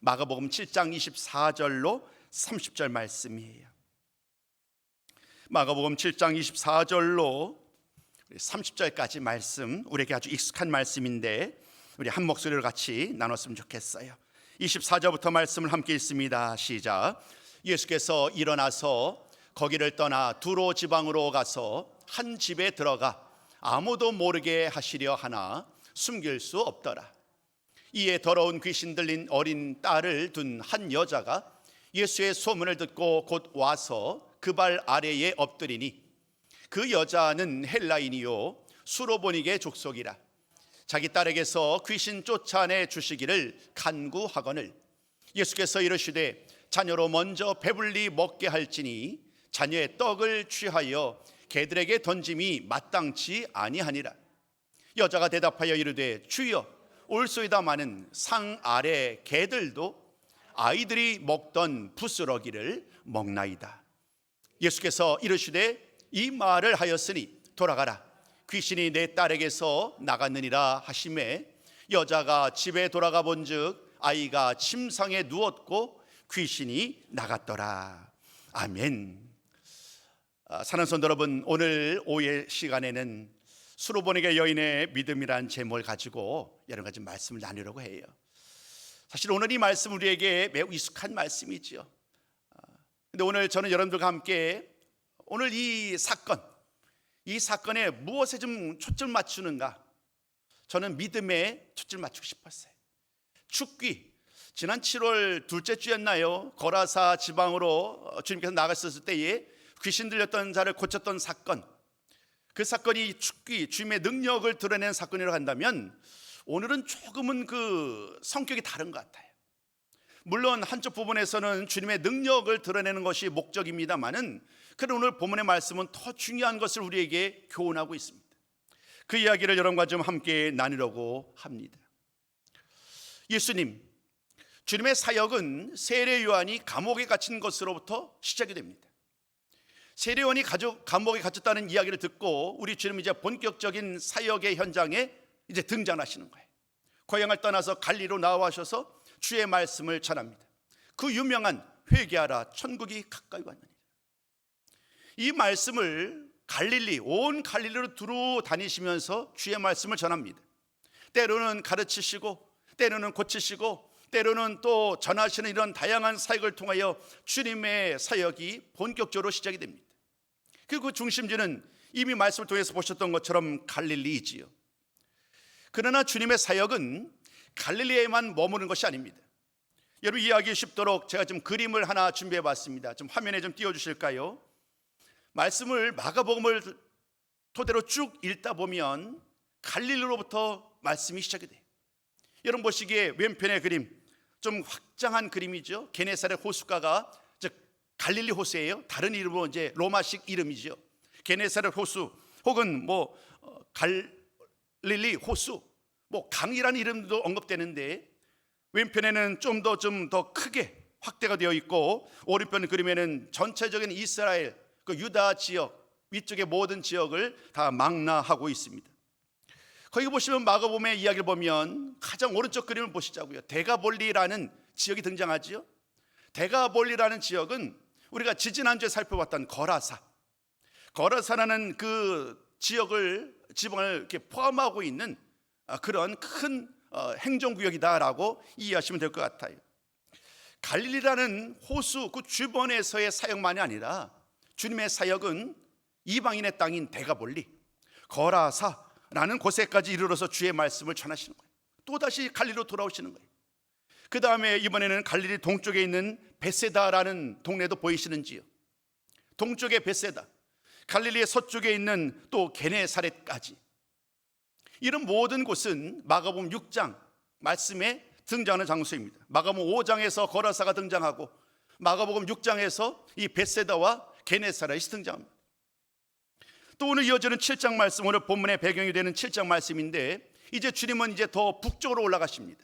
마가복음 7장 24절로 30절 말씀이에요. 마가복음 7장 24절로 30절까지 말씀, 우리에게 아주 익숙한 말씀인데 우리 한 목소리로 같이 나눴으면 좋겠어요. 24절부터 말씀을 함께 읽습니다. 시작. 예수께서 일어나서 거기를 떠나 두로 지방으로 가서 한 집에 들어가 아무도 모르게 하시려 하나 숨길 수 없더라. 이에 더러운 귀신 들린 어린 딸을 둔 한 여자가 예수의 소문을 듣고 곧 와서 그 발 아래에 엎드리니, 그 여자는 헬라인이요 수로보니게 족속이라. 자기 딸에게서 귀신 쫓아내 주시기를 간구하거늘 예수께서 이르시되 자녀로 먼저 배불리 먹게 할지니 자녀의 떡을 취하여 개들에게 던짐이 마땅치 아니하니라. 여자가 대답하여 이르되 주여 올소이다마는 상 아래 개들도 아이들이 먹던 부스러기를 먹나이다. 예수께서 이르시되 이 말을 하였으니 돌아가라, 귀신이 내 딸에게서 나갔느니라 하시매, 여자가 집에 돌아가 본즉 아이가 침상에 누웠고 귀신이 나갔더라. 아멘. 사랑하는 성도 여러분, 오늘 오후의 시간에는 수로보니게 여인의 믿음이란 제목을 가지고 여러 가지 말씀을 나누려고 해요. 사실 오늘 이 말씀 우리에게 매우 익숙한 말씀이죠. 근데 오늘 저는 여러분들과 함께 오늘 이 사건에 무엇에 좀 초점 맞추는가? 저는 믿음에 초점 맞추고 싶었어요. 죽귀, 지난 7월 둘째 주였나요? 거라사 지방으로 주님께서 나가셨을 때에 귀신 들렸던 자를 고쳤던 사건, 그 사건이 죽귀, 주님의 능력을 드러낸 사건이라고 한다면 오늘은 조금은 그 성격이 다른 것 같아요. 물론 한쪽 부분에서는 주님의 능력을 드러내는 것이 목적입니다만은, 그런 오늘 본문의 말씀은 더 중요한 것을 우리에게 교훈하고 있습니다. 그 이야기를 여러분과 좀 함께 나누려고 합니다. 예수님, 주님의 사역은 세례 요한이 감옥에 갇힌 것으로부터 시작이 됩니다. 세례 요한이 감옥에 갇혔다는 이야기를 듣고 우리 주님은 이제 본격적인 사역의 현장에 이제 등장하시는 거예요. 고향을 떠나서 갈릴리로 나와셔서 주의 말씀을 전합니다. 그 유명한 회개하라, 천국이 가까이 왔느니라. 이 말씀을 온 갈릴리로 두루 다니시면서 주의 말씀을 전합니다. 때로는 가르치시고, 때로는 고치시고, 때로는 또 전하시는 이런 다양한 사역을 통하여 주님의 사역이 본격적으로 시작이 됩니다. 그리고 중심지는 이미 말씀을 통해서 보셨던 것처럼 갈릴리이지요. 그러나 주님의 사역은 갈릴리에만 머무는 것이 아닙니다. 여러분 이해하기 쉽도록 제가 좀 그림을 하나 준비해 봤습니다. 좀 화면에 좀 띄워 주실까요? 말씀을 마가복음을 토대로 쭉 읽다 보면 갈릴리로부터 말씀이 시작이 돼요. 여러분 보시기에 왼편의 그림, 좀 확장한 그림이죠. 게네사렛 호숫가가 즉 갈릴리 호수예요. 다른 이름으로 이제 로마식 이름이죠. 게네사렛 호수 혹은 갈릴리 호수, 강이라는 이름도 언급되는데, 왼편에는 좀 더 크게 확대가 되어 있고, 오른편 그림에는 전체적인 이스라엘 그 유다 지역 위쪽의 모든 지역을 다 망라하고 있습니다. 거기 보시면 마가복음의 이야기를 보면 가장 오른쪽 그림을 보시자고요. 데가볼리라는 지역이 등장하지요. 데가볼리라는 지역은 우리가 지지난주에 살펴봤던 거라사라는 그 지방을 이렇게 포함하고 있는 그런 큰 행정구역이다라고 이해하시면 될 것 같아요. 갈릴리라는 호수 그 주변에서의 사역만이 아니라 주님의 사역은 이방인의 땅인 데가볼리, 거라사라는 곳에까지 이르러서 주의 말씀을 전하시는 거예요. 또다시 갈릴리로 돌아오시는 거예요. 그 다음에 이번에는 갈릴리 동쪽에 있는 베세다라는 동네도 보이시는지요? 동쪽의 베세다, 갈릴리의 서쪽에 있는 또 게네사렛까지, 이런 모든 곳은 마가복음 6장 말씀에 등장하는 장소입니다. 마가복음 5장에서 거라사가 등장하고 마가복음 6장에서 이 베세다와 게네사렛이 등장합니다. 또 오늘 이어지는 7장 말씀, 오늘 본문의 배경이 되는 7장 말씀인데, 이제 주님은 이제 더 북쪽으로 올라가십니다.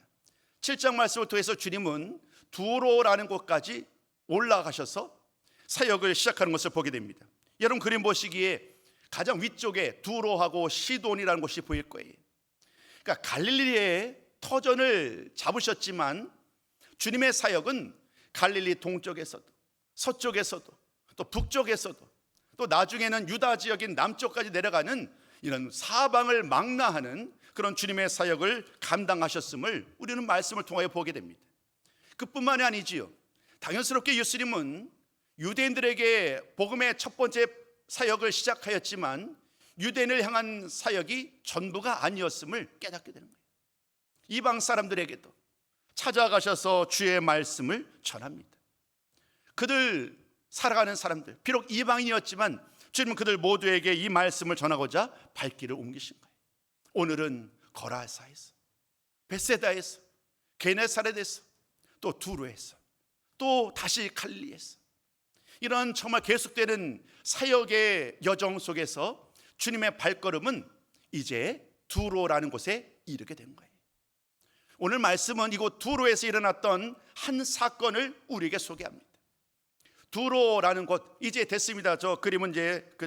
7장 말씀을 통해서 주님은 두로라는 곳까지 올라가셔서 사역을 시작하는 것을 보게 됩니다. 여러분 그림 보시기에 가장 위쪽에 두로하고 시돈이라는 곳이 보일 거예요. 그러니까 갈릴리의 터전을 잡으셨지만 주님의 사역은 갈릴리 동쪽에서도 서쪽에서도 또 북쪽에서도 또 나중에는 유다 지역인 남쪽까지 내려가는 이런 사방을 망라하는 그런 주님의 사역을 감당하셨음을 우리는 말씀을 통하여 보게 됩니다. 그뿐만이 아니지요. 당연스럽게 예수님은 유대인들에게 복음의 첫 번째 사역을 시작하였지만 유대인을 향한 사역이 전부가 아니었음을 깨닫게 되는 거예요. 이방 사람들에게도 찾아가셔서 주의 말씀을 전합니다. 그들 살아가는 사람들, 비록 이방인이었지만 주님은 그들 모두에게 이 말씀을 전하고자 발길을 옮기신 거예요. 오늘은 거라사에서, 벳세다에서, 게네사렛에서, 또 두로에서, 또 다시 갈릴리에서 이런 정말 계속되는 사역의 여정 속에서 주님의 발걸음은 이제 두로라는 곳에 이르게 된 거예요. 오늘 말씀은 이곳 두로에서 일어났던 한 사건을 우리에게 소개합니다. 두로라는 곳 이제 됐습니다. 저 그림은 이제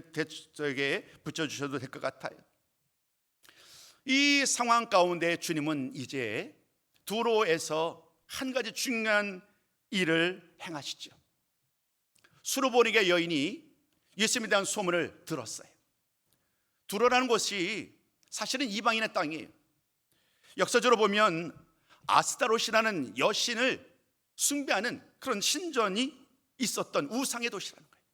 저에게 붙여주셔도 될 것 같아요. 이 상황 가운데 주님은 이제 두로에서 한 가지 중요한 일을 행하시죠. 수르보니게 여인이 예수님에 대한 소문을 들었어요. 두로라는 곳이 사실은 이방인의 땅이에요. 역사적으로 보면 아스타롯이라는 여신을 숭배하는 그런 신전이 있었던 우상의 도시라는 거예요.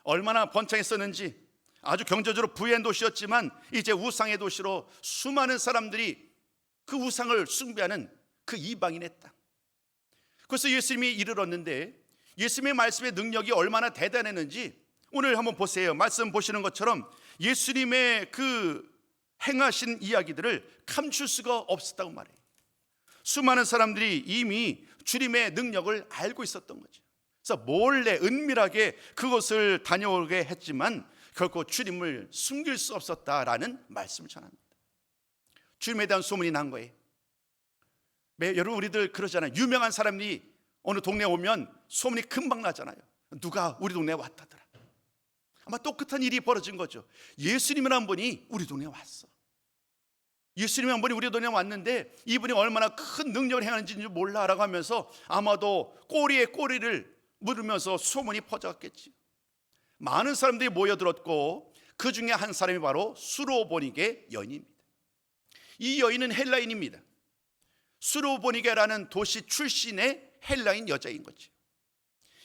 얼마나 번창했었는지, 아주 경제적으로 부유한 도시였지만 이제 우상의 도시로 수많은 사람들이 그 우상을 숭배하는 그 이방인의 땅. 그래서 예수님이 이르렀는데 예수님의 말씀의 능력이 얼마나 대단했는지 오늘 한번 보세요. 말씀 보시는 것처럼 예수님의 그 행하신 이야기들을 감출 수가 없었다고 말해요. 수많은 사람들이 이미 주님의 능력을 알고 있었던 거죠. 그래서 몰래 은밀하게 그곳을 다녀오게 했지만 결코 주님을 숨길 수 없었다라는 말씀을 전합니다. 주님에 대한 소문이 난 거예요. 여러분 우리들 그러잖아요. 유명한 사람이 어느 동네에 오면 소문이 금방 나잖아요. 누가 우리 동네에 왔다더라. 아마 똑같은 일이 벌어진 거죠. 예수님이라는 분이 우리 동네에 왔어. 예수님이 한 분이 우리 동네에 왔는데 이분이 얼마나 큰 능력을 행하는지 몰라라고 하면서 아마도 꼬리에 꼬리를 물으면서 소문이 퍼져갔겠지. 많은 사람들이 모여들었고 그 중에 한 사람이 바로 수로보니게 여인입니다. 이 여인은 헬라인입니다. 수로보니게라는 도시 출신의 헬라인 여자인 거죠.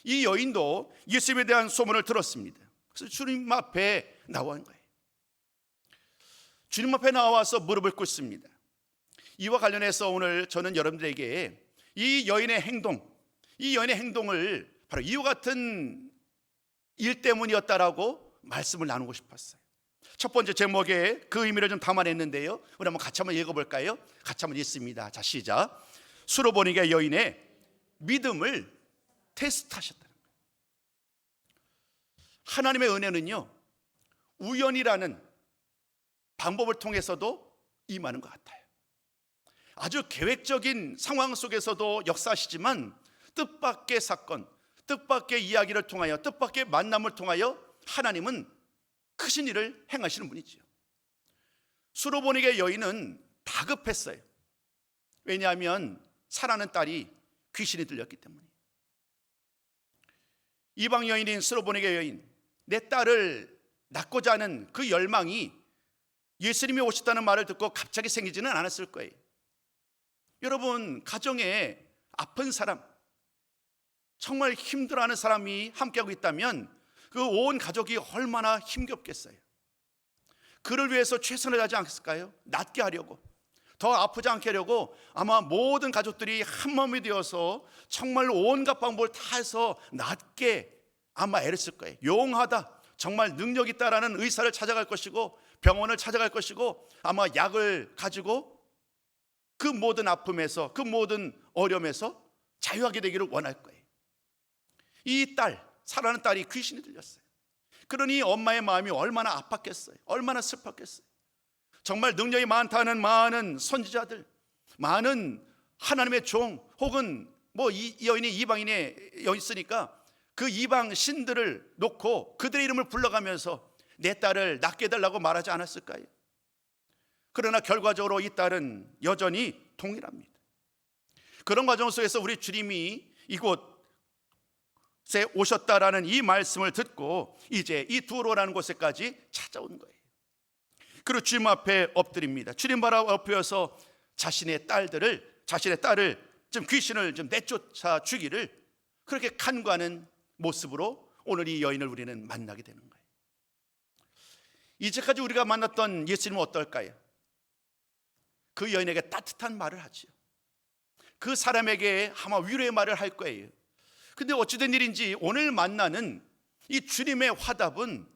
이 여인도 예수님에 대한 소문을 들었습니다. 그래서 주님 앞에 나온 거예요. 주님 앞에 나와서 무릎을 꿇습니다. 이와 관련해서 오늘 저는 여러분들에게 이 여인의 행동을 바로 이와 같은 일 때문이었다라고 말씀을 나누고 싶었어요. 첫 번째 제목에 그 의미를 좀 담아냈는데요. 우리 한번 같이 한번 읽어볼까요? 같이 한번 읽습니다. 자, 시작. 수로보니게 여인의 믿음을 테스트하셨다는 거예요. 하나님의 은혜는요, 우연이라는 방법을 통해서도 임하는 것 같아요. 아주 계획적인 상황 속에서도 역사하시지만 뜻밖의 사건, 뜻밖의 이야기를 통하여, 뜻밖의 만남을 통하여 하나님은 크신 일을 행하시는 분이지요. 수로보니게 여인은 다급했어요. 왜냐하면 사랑하는 딸이 귀신이 들렸기 때문에. 이방 여인인 수로보니게 여인, 내 딸을 낳고자 하는 그 열망이 예수님이 오셨다는 말을 듣고 갑자기 생기지는 않았을 거예요. 여러분, 가정에 아픈 사람, 정말 힘들어하는 사람이 함께하고 있다면 그 온 가족이 얼마나 힘겹겠어요. 그를 위해서 최선을 다하지 않았을까요? 낫게 하려고, 더 아프지 않게 하려고 아마 모든 가족들이 한마음이 되어서 정말 온갖 방법을 다 해서 낫게 아마 애를 쓸 거예요. 용하다, 정말 능력 있다라는 의사를 찾아갈 것이고 병원을 찾아갈 것이고 아마 약을 가지고 그 모든 아픔에서, 그 모든 어려움에서 자유하게 되기를 원할 거예요. 이 딸, 사랑하는 딸이 귀신이 들렸어요. 그러니 엄마의 마음이 얼마나 아팠겠어요. 얼마나 슬펐겠어요. 정말 능력이 많다는 많은 선지자들, 많은 하나님의 종, 혹은 이 여인이 이방인에 있으니까 그 이방 신들을 놓고 그들의 이름을 불러가면서 내 딸을 낳게 해달라고 말하지 않았을까요? 그러나 결과적으로 이 딸은 여전히 동일합니다. 그런 과정 속에서 우리 주님이 이곳에 오셨다라는 이 말씀을 듣고 이제 이 두로라는 곳에까지 찾아온 거예요. 그리고 주님 앞에 엎드립니다. 주님 바로 엎드려서 자신의 딸을 좀 귀신을 좀 내쫓아 주기를 그렇게 간구하는 모습으로 오늘 이 여인을 우리는 만나게 되는 거예요. 이제까지 우리가 만났던 예수님은 어떨까요? 그 여인에게 따뜻한 말을 하지요. 그 사람에게 아마 위로의 말을 할 거예요. 근데 어찌된 일인지 오늘 만나는 이 주님의 화답은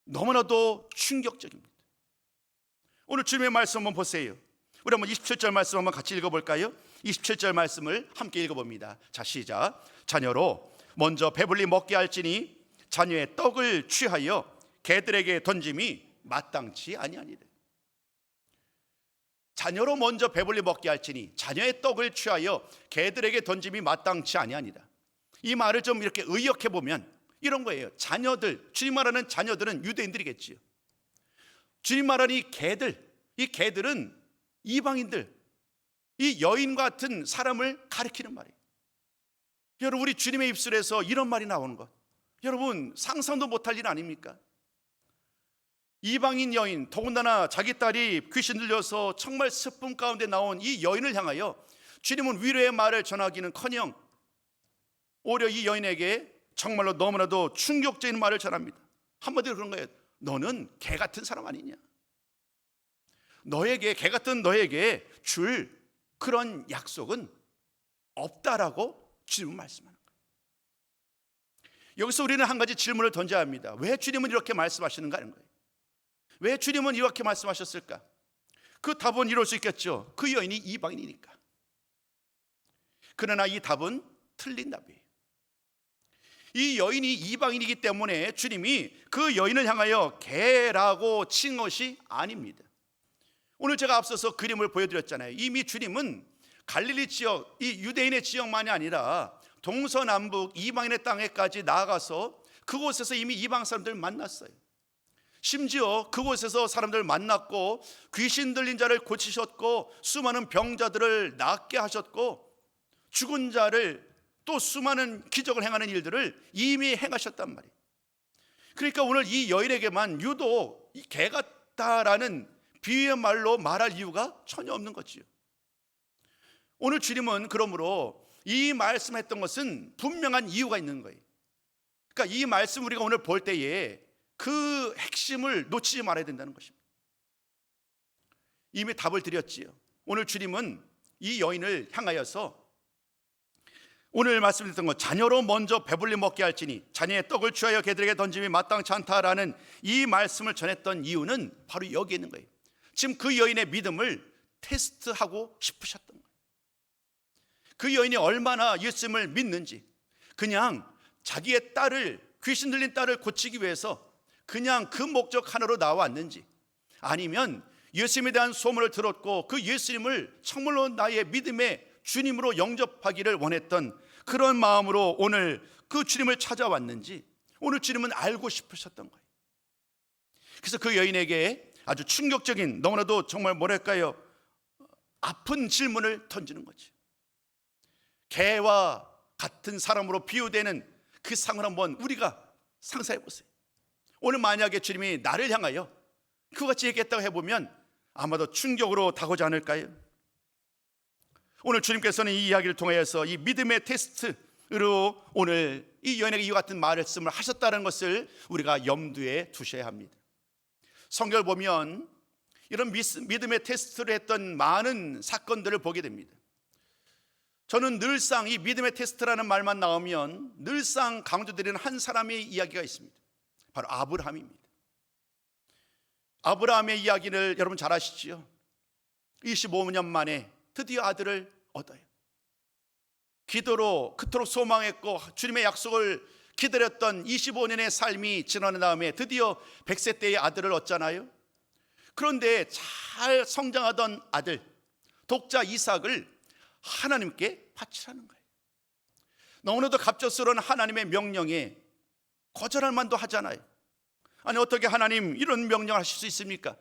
너무나도 충격적입니다. 오늘 주님의 말씀 한번 보세요. 우리 한번 27절 말씀 한번 같이 읽어볼까요? 27절 말씀을 함께 읽어봅니다. 자, 시작. 자녀로 먼저 배불리 먹게 할지니 자녀의 떡을 취하여 개들에게 던짐이 마땅치 아니하니라. 자녀로 먼저 배불리 먹게 할지니 자녀의 떡을 취하여 개들에게 던짐이 마땅치 아니하니라. 이 말을 좀 이렇게 의역해 보면 이런 거예요. 자녀들, 주님 말하는 자녀들은 유대인들이겠지요. 주님 말하는 이 개들은 이방인들, 이 여인 같은 사람을 가리키는 말이에요. 여러분, 우리 주님의 입술에서 이런 말이 나오는 것, 여러분 상상도 못할 일 아닙니까? 이방인 여인, 더군다나 자기 딸이 귀신 들려서 정말 슬픔 가운데 나온 이 여인을 향하여 주님은 위로의 말을 전하기는커녕 오히려 이 여인에게 정말로 너무나도 충격적인 말을 전합니다. 한마디로 그런 거예요. 너는 개 같은 사람 아니냐? 개 같은 너에게 줄 그런 약속은 없다라고 주님은 말씀하는 거예요. 여기서 우리는 한 가지 질문을 던져야 합니다. 왜 주님은 이렇게 말씀하시는가 하는 거예요. 왜 주님은 이렇게 말씀하셨을까? 그 답은 이럴 수 있겠죠. 그 여인이 이방인이니까. 그러나 이 답은 틀린 답이에요. 이 여인이 이방인이기 때문에 주님이 그 여인을 향하여 개라고 친 것이 아닙니다. 오늘 제가 앞서서 그림을 보여드렸잖아요. 이미 주님은 갈릴리 지역, 이 유대인의 지역만이 아니라 동서남북 이방인의 땅에까지 나아가서 그곳에서 이미 이방 사람들을 만났어요. 심지어 그곳에서 사람들을 만났고 귀신 들린 자를 고치셨고 수많은 병자들을 낫게 하셨고 죽은 자를 또 수많은 기적을 행하는 일들을 이미 행하셨단 말이에요. 그러니까 오늘 이 여인에게만 유독 이 개 같다라는 비유의 말로 말할 이유가 전혀 없는 거지요. 오늘 주님은 그러므로 이 말씀했던 것은 분명한 이유가 있는 거예요. 그러니까 이 말씀 우리가 오늘 볼 때에 그 핵심을 놓치지 말아야 된다는 것입니다. 이미 답을 드렸지요. 오늘 주님은 이 여인을 향하여서 오늘 말씀드렸던 것, 자녀로 먼저 배불리 먹게 할지니 자녀의 떡을 취하여 개들에게 던짐이 마땅치 않다라는 이 말씀을 전했던 이유는 바로 여기에 있는 거예요. 지금 그 여인의 믿음을 테스트하고 싶으셨던 거예요. 그 여인이 얼마나 예수님을 믿는지, 그냥 자기의 딸을, 귀신 들린 딸을 고치기 위해서 그냥 그 목적 하나로 나왔는지, 아니면 예수님에 대한 소문을 들었고 그 예수님을 정말로 나의 믿음의 주님으로 영접하기를 원했던 그런 마음으로 오늘 그 주님을 찾아왔는지 오늘 주님은 알고 싶으셨던 거예요. 그래서 그 여인에게 아주 충격적인, 너무나도 정말 뭐랄까요, 아픈 질문을 던지는 거죠. 개와 같은 사람으로 비유되는 그 상을 한번 우리가 상상해 보세요. 오늘 만약에 주님이 나를 향하여 그같이 얘기했다고 해보면 아마도 충격으로 다가오지 않을까요? 오늘 주님께서는 이 이야기를 통해서 이 믿음의 테스트로 오늘 이 여인에게 이와 같은 말씀을 하셨다는 것을 우리가 염두에 두셔야 합니다. 성경을 보면 이런 믿음의 테스트를 했던 많은 사건들을 보게 됩니다. 저는 늘상 이 믿음의 테스트라는 말만 나오면 늘상 강조드리는 한 사람의 이야기가 있습니다. 바로 아브라함입니다. 아브라함의 이야기를 여러분 잘 아시죠? 25년 만에 드디어 아들을 얻어요. 기도로 그토록 소망했고 주님의 약속을 기다렸던 25년의 삶이 지난 다음에 드디어 100세 때의 아들을 얻잖아요. 그런데 잘 성장하던 아들, 독자 이삭을 하나님께 바치라는 거예요. 너무나도 갑작스러운 하나님의 명령에 거절할 만도 하잖아요. 아니, 어떻게 하나님 이런 명령을 하실 수 있습니까?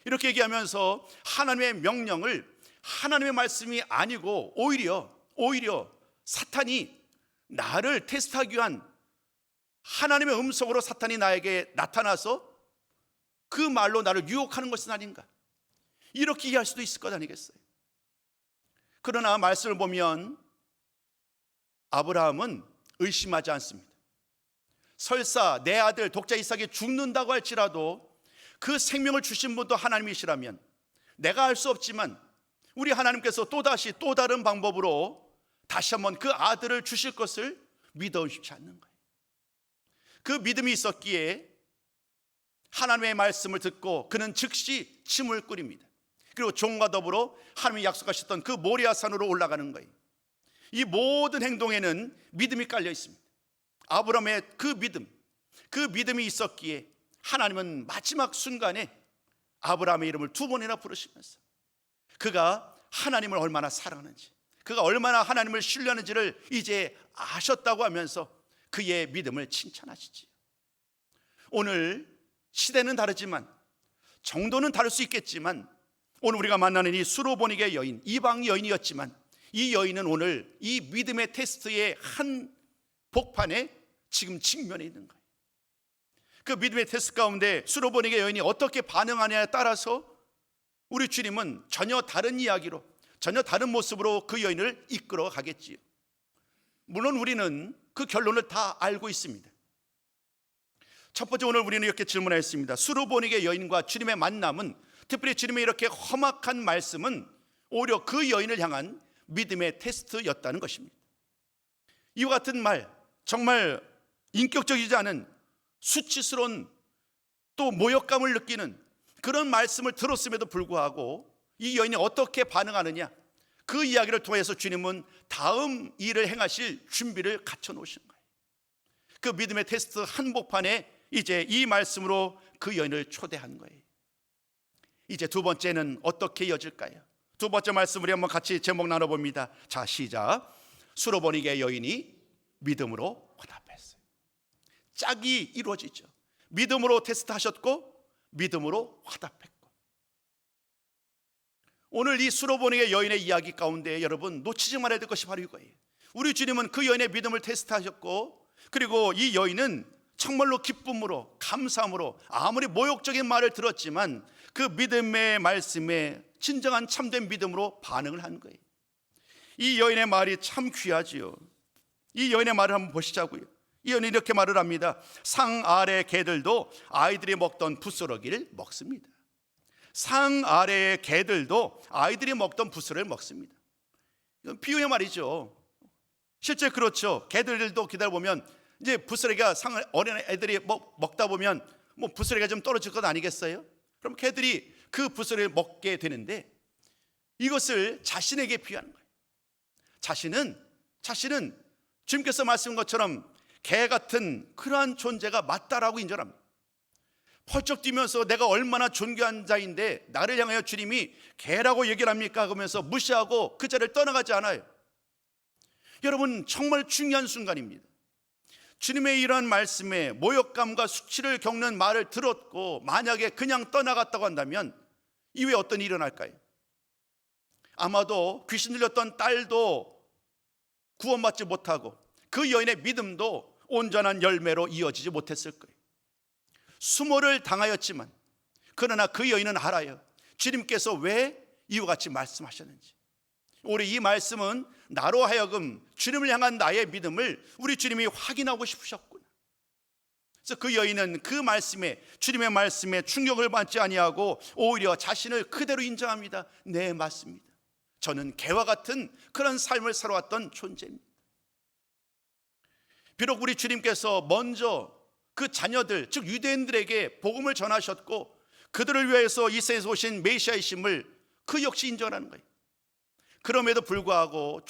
이렇게 얘기하면서 하나님의 명령을 하나님의 말씀이 아니고 오히려 사탄이 나를 테스트하기 위한 하나님의 음성으로 사탄이 나에게 나타나서 그 말로 나를 유혹하는 것은 아닌가, 이렇게 이해할 수도 있을 것 아니겠어요? 그러나 말씀을 보면 아브라함은 의심하지 않습니다. 설사 내 아들 독자 이삭이 죽는다고 할지라도 그 생명을 주신 분도 하나님이시라면 내가 알 수 없지만 우리 하나님께서 또다시 또 다른 방법으로 다시 한번 그 아들을 주실 것을 믿어 의심치 않는 거예요. 그 믿음이 있었기에 하나님의 말씀을 듣고 그는 즉시 침을 끓입니다. 그리고 종과 더불어 하나님이 약속하셨던 그 모리아 산으로 올라가는 거예요. 이 모든 행동에는 믿음이 깔려 있습니다. 아브라함의 그 믿음이 있었기에 하나님은 마지막 순간에 아브라함의 이름을 2번이나 부르시면서 그가 하나님을 얼마나 사랑하는지, 그가 얼마나 하나님을 신뢰하는지를 이제 아셨다고 하면서 그의 믿음을 칭찬하시지요. 오늘 시대는 다르지만, 정도는 다를 수 있겠지만, 오늘 우리가 만나는 이 수로보니게 여인, 이방 여인이었지만 이 여인은 오늘 이 믿음의 테스트의 한 복판에 지금 직면해 있는 거예요. 그 믿음의 테스트 가운데 수로보니게 여인이 어떻게 반응하냐에 따라서 우리 주님은 전혀 다른 이야기로, 전혀 다른 모습으로 그 여인을 이끌어 가겠지요. 물론 우리는 그 결론을 다 알고 있습니다. 첫 번째, 오늘 우리는 이렇게 질문했습니다. 수로보니게 여인과 주님의 만남은, 특별히 주님의 이렇게 험악한 말씀은 오히려 그 여인을 향한 믿음의 테스트였다는 것입니다. 이와 같은 말, 정말 인격적이지 않은 수치스러운 또 모욕감을 느끼는 그런 말씀을 들었음에도 불구하고 이 여인이 어떻게 반응하느냐, 그 이야기를 통해서 주님은 다음 일을 행하실 준비를 갖춰 놓으신 거예요. 그 믿음의 테스트 한복판에 이제 이 말씀으로 그 여인을 초대한 거예요. 이제 두 번째는 어떻게 이어질까요? 두 번째 말씀 우리 한번 같이 제목 나눠봅니다. 자, 시작. 수로보니게 여인이 믿음으로 화답했어요. 짝이 이루어지죠. 믿음으로 테스트하셨고 믿음으로 화답했고. 오늘 이 수로보니게 여인의 이야기 가운데 여러분 놓치지 말아야 될 것이 바로 이거예요. 우리 주님은 그 여인의 믿음을 테스트하셨고, 그리고 이 여인은 정말로 기쁨으로, 감사함으로, 아무리 모욕적인 말을 들었지만 그 믿음의 말씀에 진정한 참된 믿음으로 반응을 한 거예요. 이 여인의 말이 참 귀하지요. 이 여인의 말을 한번 보시자고요. 이 여인이 이렇게 말을 합니다. 상 아래 개들도 아이들이 먹던 부스러기를 먹습니다. 상 아래의 개들도 아이들이 먹던 부스러기를 먹습니다. 이건 비유의 말이죠. 실제 그렇죠. 개들도 기다려보면 이제 부스러기가 어린 애들이 먹다 보면 뭐 부스러기가 좀 떨어질 것 아니겠어요? 그럼 개들이 그 부스러기를 먹게 되는데, 이것을 자신에게 비유하는 거예요. 자신은 주님께서 말씀한 것처럼 개 같은 그러한 존재가 맞다라고 인정합니다. 펄쩍 뛰면서 내가 얼마나 존귀한 자인데 나를 향하여 주님이 개라고 얘기를 합니까? 그러면서 무시하고 그 자리를 떠나가지 않아요. 여러분, 정말 중요한 순간입니다. 주님의 이러한 말씀에 모욕감과 수치를 겪는 말을 들었고 만약에 그냥 떠나갔다고 한다면 이후에 어떤 일이 일어날까요? 아마도 귀신 들렸던 딸도 구원받지 못하고 그 여인의 믿음도 온전한 열매로 이어지지 못했을 거예요. 수모를 당하였지만 그러나 그 여인은 알아요. 주님께서 왜 이와 같이 말씀하셨는지. 우리 이 말씀은 나로 하여금 주님을 향한 나의 믿음을 우리 주님이 확인하고 싶으셨구나. 그래서 그 여인은 그 말씀에, 주님의 말씀에 충격을 받지 아니하고 오히려 자신을 그대로 인정합니다. 네, 맞습니다. 저는 개와 같은 그런 삶을 살아왔던 존재입니다. 비록 우리 주님께서 먼저 그 자녀들, 즉 유대인들에게 복음을 전하셨고 그들을 위해서 이 세상에 오신 메시아이심을 그 역시 인정하는 거예요. 그럼에도 불구하고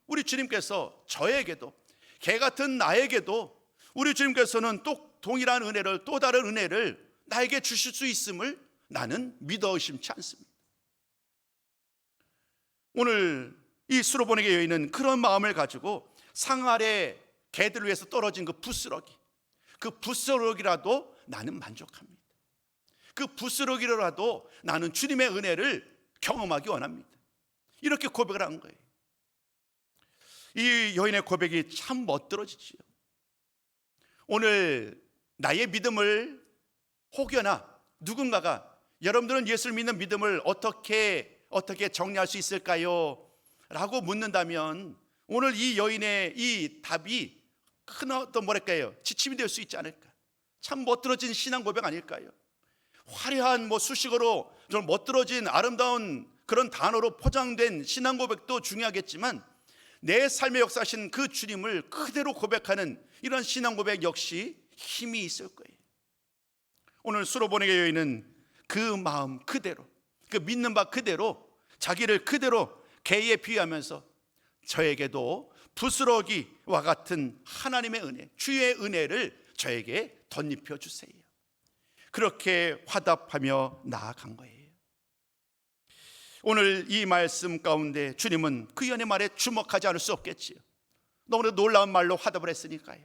우리 주님께서 저에게도, 개 같은 나에게도 우리 주님께서는 또 동일한 은혜를, 또 다른 은혜를 나에게 주실 수 있음을 나는 믿어 의심치 않습니다. 오늘 이 수로보니게 여인은 그런 마음을 가지고 상 아래 개들을 위해서 떨어진 그 부스러기라도 나는 만족합니다. 그 부스러기라도 나는 주님의 은혜를 경험하기 원합니다. 이렇게 고백을 한 거예요. 이 여인의 고백이 참 멋들어지지요. 오늘 나의 믿음을 혹여나 누군가가 여러분들은 예수를 믿는 믿음을 어떻게 정리할 수 있을까요? 라고 묻는다면 오늘 이 여인의 이 답이 큰 어떤 지침이 될 수 있지 않을까? 참 멋들어진 신앙 고백 아닐까요? 화려한 수식어로 좀 멋들어진 아름다운 그런 단어로 포장된 신앙 고백도 중요하겠지만 내 삶의 역사하신 그 주님을 그대로 고백하는 이런 신앙 고백 역시 힘이 있을 거예요. 오늘 수로보네게 여인은 그 마음 그대로, 그 믿는 바 그대로 자기를 그대로 개에 비유하면서 저에게도 부스러기와 같은 하나님의 은혜, 주의 은혜를 저에게 덧입혀 주세요. 그렇게 화답하며 나아간 거예요. 오늘 이 말씀 가운데 주님은 그 여인의 말에 주목하지 않을 수 없겠지요. 너무나 놀라운 말로 화답을 했으니까요.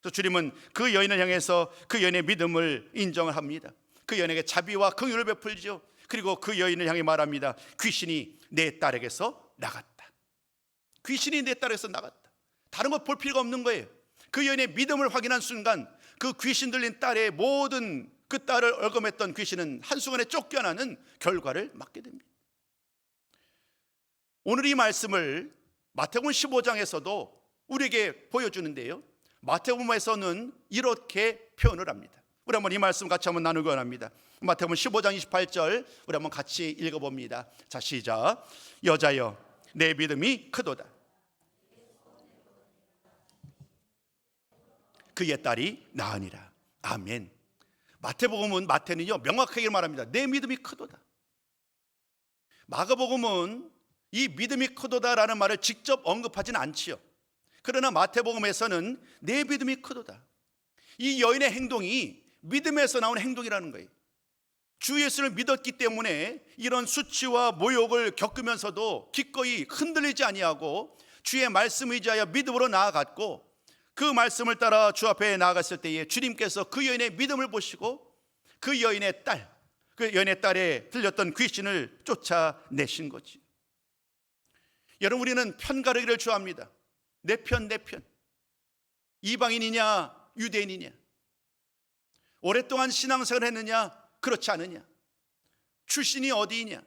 그래서 주님은 그 여인을 향해서 그 여인의 믿음을 인정을 합니다. 그 여인에게 자비와 긍휼을 베풀죠. 그리고 그 여인을 향해 말합니다. 귀신이 내 딸에게서 나갔다. 귀신이 내 딸에게서 나갔다. 다른 것 볼 필요가 없는 거예요. 그 여인의 믿음을 확인한 순간 그 귀신 들린 딸의 모든 그 딸을 얽어맸던 귀신은 한순간에 쫓겨나는 결과를 맞게 됩니다. 오늘 이 말씀을 마태복음 15장에서도 우리에게 보여주는데요, 마태복음에서는 이렇게 표현을 합니다. 우리 한번 이 말씀 같이 한번 나누기 원합니다. 마태복음 15장 28절 우리 한번 같이 읽어봅니다. 자, 시작. 여자여 내 믿음이 크도다. 그의 딸이 나으니라. 아멘. 마태는요 명확하게 말합니다. 내 믿음이 크도다. 마가복음은 이 믿음이 크도다라는 말을 직접 언급하지는 않지요. 그러나 마태복음에서는 내 믿음이 크도다. 이 여인의 행동이 믿음에서 나온 행동이라는 거예요. 주 예수를 믿었기 때문에 이런 수치와 모욕을 겪으면서도 기꺼이 흔들리지 아니하고 주의 말씀 의지하여 믿음으로 나아갔고, 그 말씀을 따라 주 앞에 나아갔을 때에 주님께서 그 여인의 믿음을 보시고 그 여인의 딸에 들렸던 귀신을 쫓아내신 거지. 여러분, 우리는 편가르기를 좋아합니다. 내 편. 이방인이냐 유대인이냐, 오랫동안 신앙생활을 했느냐 그렇지 않느냐, 출신이 어디이냐,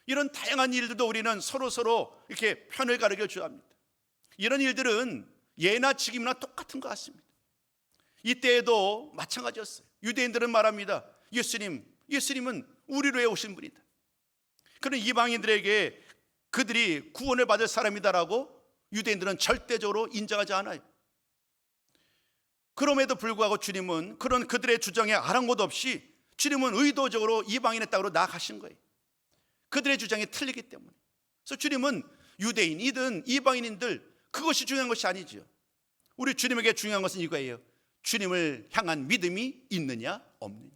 이런 다양한 일들도 우리는 서로 이렇게 편을 가르기를 좋아합니다. 이런 일들은 예나 지금이나 똑같은 것 같습니다. 이때에도 마찬가지였어요. 유대인들은 말합니다. 예수님은 우리로 오신 분이다. 그런 이방인들에게 그들이 구원을 받을 사람이다라고 유대인들은 절대적으로 인정하지 않아요. 그럼에도 불구하고 주님은 그런 그들의 주장에 아랑곳 없이 주님은 의도적으로 이방인의 땅으로 나아가신 거예요. 그들의 주장이 틀리기 때문에. 그래서 주님은 유대인이든 이방인인들 그것이 중요한 것이 아니죠. 우리 주님에게 중요한 것은 이거예요. 주님을 향한 믿음이 있느냐 없느냐.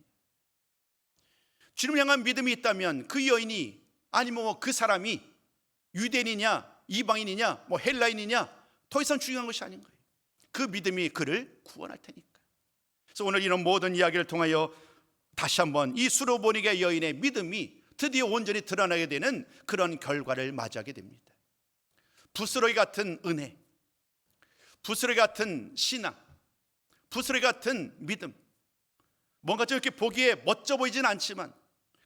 주님을 향한 믿음이 있다면 그 여인이 아니면 그 사람이 유대인이냐 이방인이냐 헬라인이냐 더 이상 중요한 것이 아닌 거예요. 그 믿음이 그를 구원할 테니까. 그래서 오늘 이런 모든 이야기를 통하여 다시 한번 이 수로보니게 여인의 믿음이 드디어 온전히 드러나게 되는 그런 결과를 맞이하게 됩니다. 부스러기 같은 은혜, 부스러기 같은 신앙, 부스러기 같은 믿음, 뭔가 좀 이렇게 보기에 멋져 보이진 않지만,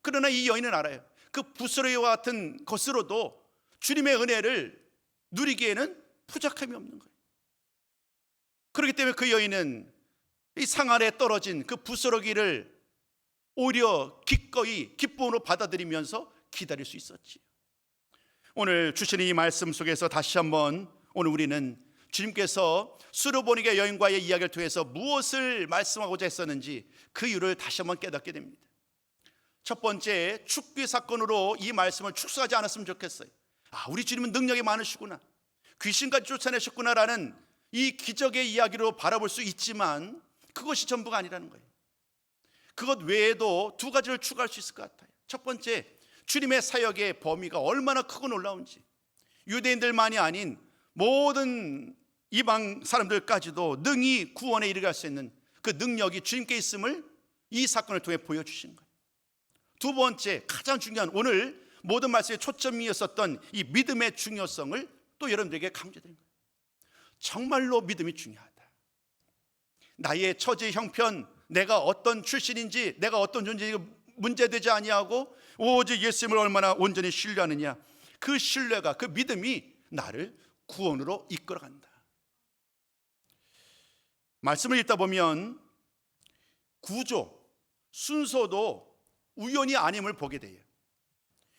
그러나 이 여인은 알아요. 그 부스러기와 같은 것으로도 주님의 은혜를 누리기에는 부족함이 없는 거예요. 그렇기 때문에 그 여인은 이 상 아래 떨어진 그 부스러기를 오히려 기꺼이 기쁨으로 받아들이면서 기다릴 수 있었지. 오늘 주시는 이 말씀 속에서 다시 한번 오늘 우리는 주님께서 수로보니게 여인과의 이야기를 통해서 무엇을 말씀하고자 했었는지 그 이유를 다시 한번 깨닫게 됩니다. 첫 번째, 축귀 사건으로 이 말씀을 축소하지 않았으면 좋겠어요. 우리 주님은 능력이 많으시구나, 귀신까지 쫓아내셨구나라는 이 기적의 이야기로 바라볼 수 있지만 그것이 전부가 아니라는 거예요. 그것 외에도 두 가지를 추가할 수 있을 것 같아요. 첫 번째, 주님의 사역의 범위가 얼마나 크고 놀라운지, 유대인들만이 아닌 모든 이방 사람들까지도 능히 구원에 이르게 할 수 있는 그 능력이 주님께 있음을 이 사건을 통해 보여주신 거예요. 두 번째, 가장 중요한, 오늘 모든 말씀의 초점이었었던 이 믿음의 중요성을 또 여러분들에게 강조드린 거예요. 정말로 믿음이 중요하다. 나의 처지 형편, 내가 어떤 출신인지, 내가 어떤 존재인지 문제되지 아니하고 오직 예수님을 얼마나 온전히 신뢰하느냐, 그 신뢰가, 그 믿음이 나를 구원으로 이끌어간다. 말씀을 읽다 보면 구조, 순서도 우연이 아님을 보게 돼요.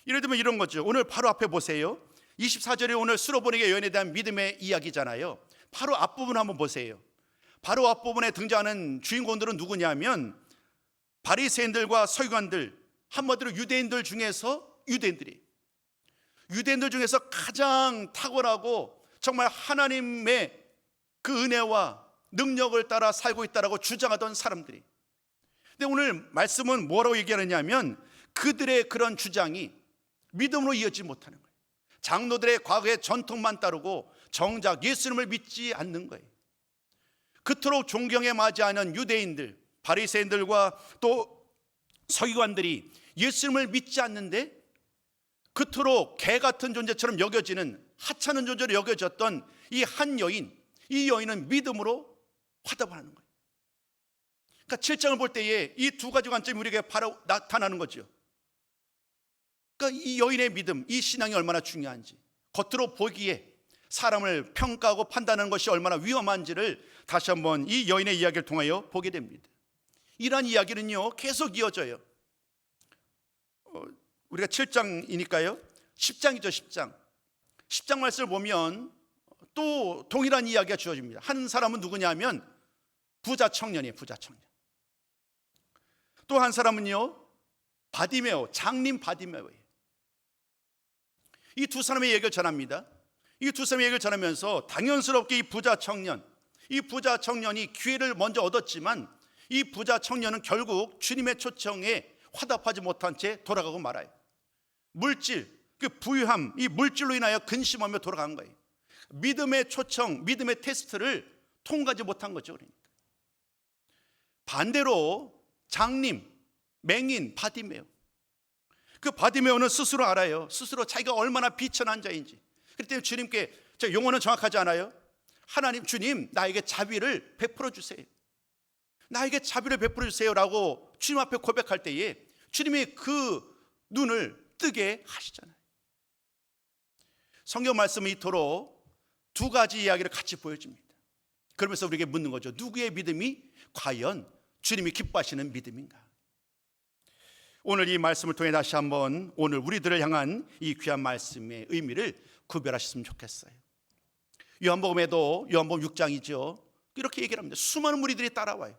예를 들면 이런 거죠. 오늘 바로 앞에 보세요. 24절에 오늘 수로보니게 여인에 대한 믿음의 이야기잖아요. 바로 앞부분 한번 보세요. 바로 앞부분에 등장하는 주인공들은 누구냐면 바리새인들과 서기관들, 한마디로 유대인들 중에서 유대인들 중에서 가장 탁월하고 정말 하나님의 그 은혜와 능력을 따라 살고 있다라고 주장하던 사람들이. 근데 오늘 말씀은 뭐라고 얘기하느냐면 그들의 그런 주장이 믿음으로 이어지지 못하는 거예요. 장로들의 과거의 전통만 따르고 정작 예수님을 믿지 않는 거예요. 그토록 존경에 맞이하는 유대인들, 바리새인들과 또 서기관들이 예수님을 믿지 않는데 그토록 개 같은 존재처럼 여겨지는 하찮은 존재로 여겨졌던 이 한 여인, 이 여인은 믿음으로 화답하는 거예요. 그러니까 7장을 볼 때에 이 두 가지 관점이 우리에게 바로 나타나는 거죠. 그러니까 이 여인의 믿음, 이 신앙이 얼마나 중요한지, 겉으로 보기에 사람을 평가하고 판단하는 것이 얼마나 위험한지를 다시 한번 이 여인의 이야기를 통하여 보게 됩니다. 이러한 이야기는요 계속 이어져요. 우리가 7장이니까요 10장이죠. 10장 말씀을 보면 또 동일한 이야기가 주어집니다. 한 사람은 누구냐면 부자 청년이에요. 부자 청년. 또 한 사람은요 바디메오, 장님 바디메오예요. 이 두 사람의 얘기를 전합니다. 이 두 사람의 얘기를 전하면서 당연스럽게 이 부자 청년이 기회를 먼저 얻었지만 이 부자 청년은 결국 주님의 초청에 화답하지 못한 채 돌아가고 말아요. 물질, 그 부유함, 이 물질로 인하여 근심하며 돌아간 거예요. 믿음의 초청, 믿음의 테스트를 통과하지 못한 거죠. 그러니까 반대로 장님, 맹인 바디메오, 그 바디메오는 스스로 알아요. 스스로 자기가 얼마나 비천한 자인지. 그렇기 때문에 주님께, 저 용어는 정확하지 않아요. 하나님, 주님 나에게 자비를 베풀어 주세요. 나에게 자비를 베풀어 주세요라고 주님 앞에 고백할 때에 주님이 그 눈을 뜨게 하시잖아요. 성경 말씀은 이토록 두 가지 이야기를 같이 보여줍니다. 그러면서 우리에게 묻는 거죠. 누구의 믿음이 과연 주님이 기뻐하시는 믿음인가? 오늘 이 말씀을 통해 다시 한번 오늘 우리들을 향한 이 귀한 말씀의 의미를 구별하셨으면 좋겠어요. 요한복음에도 요한복음 6장이죠. 이렇게 얘기를 합니다. 수많은 무리들이 따라와요.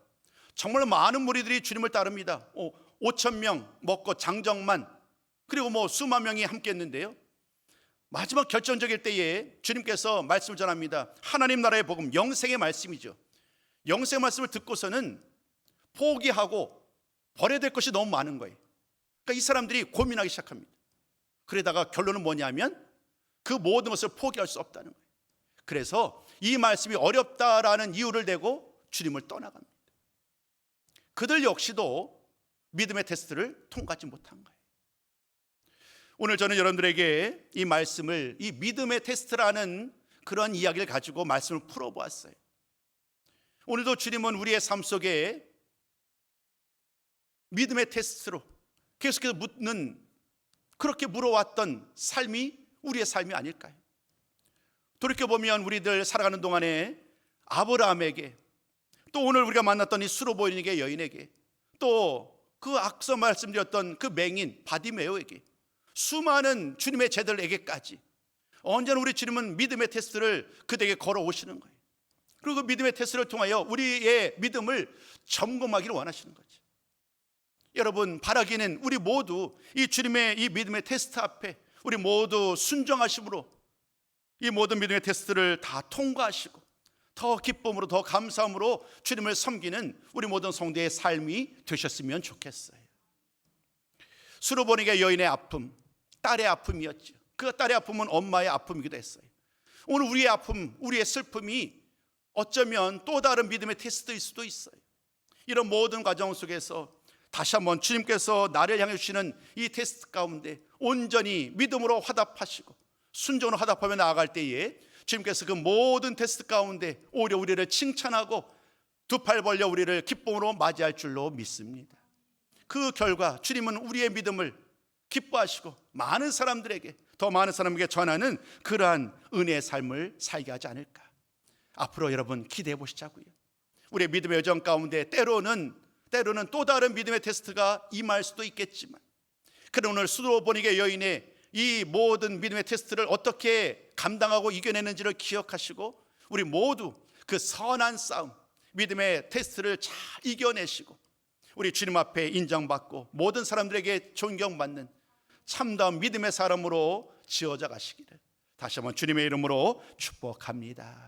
정말 많은 무리들이 주님을 따릅니다. 5천 명 먹고 장정만, 그리고 수만 명이 함께 했는데요. 마지막 결정적일 때에 주님께서 말씀을 전합니다. 하나님 나라의 복음, 영생의 말씀이죠. 영생의 말씀을 듣고서는 포기하고 버려야 될 것이 너무 많은 거예요. 그러니까 이 사람들이 고민하기 시작합니다. 그러다가 결론은 뭐냐면 그 모든 것을 포기할 수 없다는 거예요. 그래서 이 말씀이 어렵다라는 이유를 대고 주님을 떠나갑니다. 그들 역시도 믿음의 테스트를 통과하지 못한 거예요. 오늘 저는 여러분들에게 이 말씀을, 이 믿음의 테스트라는 그런 이야기를 가지고 말씀을 풀어보았어요. 오늘도 주님은 우리의 삶 속에 믿음의 테스트로 계속해서 묻는, 그렇게 물어왔던 삶이 우리의 삶이 아닐까요? 돌이켜보면 우리들 살아가는 동안에 아브라함에게, 또 오늘 우리가 만났던 이 수로보니게 여인에게, 또 그 앞서 말씀드렸던 그 맹인 바디메오에게, 수많은 주님의 제들에게까지 언제나 우리 주님은 믿음의 테스트를 그들에게 걸어오시는 거예요. 그리고 그 믿음의 테스트를 통하여 우리의 믿음을 점검하기를 원하시는 거죠. 여러분, 바라기는 우리 모두 이 주님의 이 믿음의 테스트 앞에 우리 모두 순종하심으로 이 모든 믿음의 테스트를 다 통과하시고 더 기쁨으로, 더 감사함으로 주님을 섬기는 우리 모든 성도의 삶이 되셨으면 좋겠어요. 수로보니게 여인의 아픔, 딸의 아픔이었죠. 그 딸의 아픔은 엄마의 아픔이기도 했어요. 오늘 우리의 아픔, 우리의 슬픔이 어쩌면 또 다른 믿음의 테스트일 수도 있어요. 이런 모든 과정 속에서 다시 한번 주님께서 나를 향해 주시는 이 테스트 가운데 온전히 믿음으로 화답하시고 순종으로 화답하며 나아갈 때에 주님께서 그 모든 테스트 가운데 오히려 우리를 칭찬하고 두 팔 벌려 우리를 기쁨으로 맞이할 줄로 믿습니다. 그 결과 주님은 우리의 믿음을 기뻐하시고 많은 사람들에게, 더 많은 사람에게 전하는 그러한 은혜의 삶을 살게 하지 않을까. 앞으로 여러분 기대해 보시자고요. 우리의 믿음의 여정 가운데 때로는 또 다른 믿음의 테스트가 임할 수도 있겠지만, 그런 오늘 수도보니게 여인의 이 모든 믿음의 테스트를 어떻게 감당하고 이겨내는지를 기억하시고 우리 모두 그 선한 싸움, 믿음의 테스트를 잘 이겨내시고 우리 주님 앞에 인정받고 모든 사람들에게 존경받는 참다운 믿음의 사람으로 지어져 가시기를 다시 한번 주님의 이름으로 축복합니다.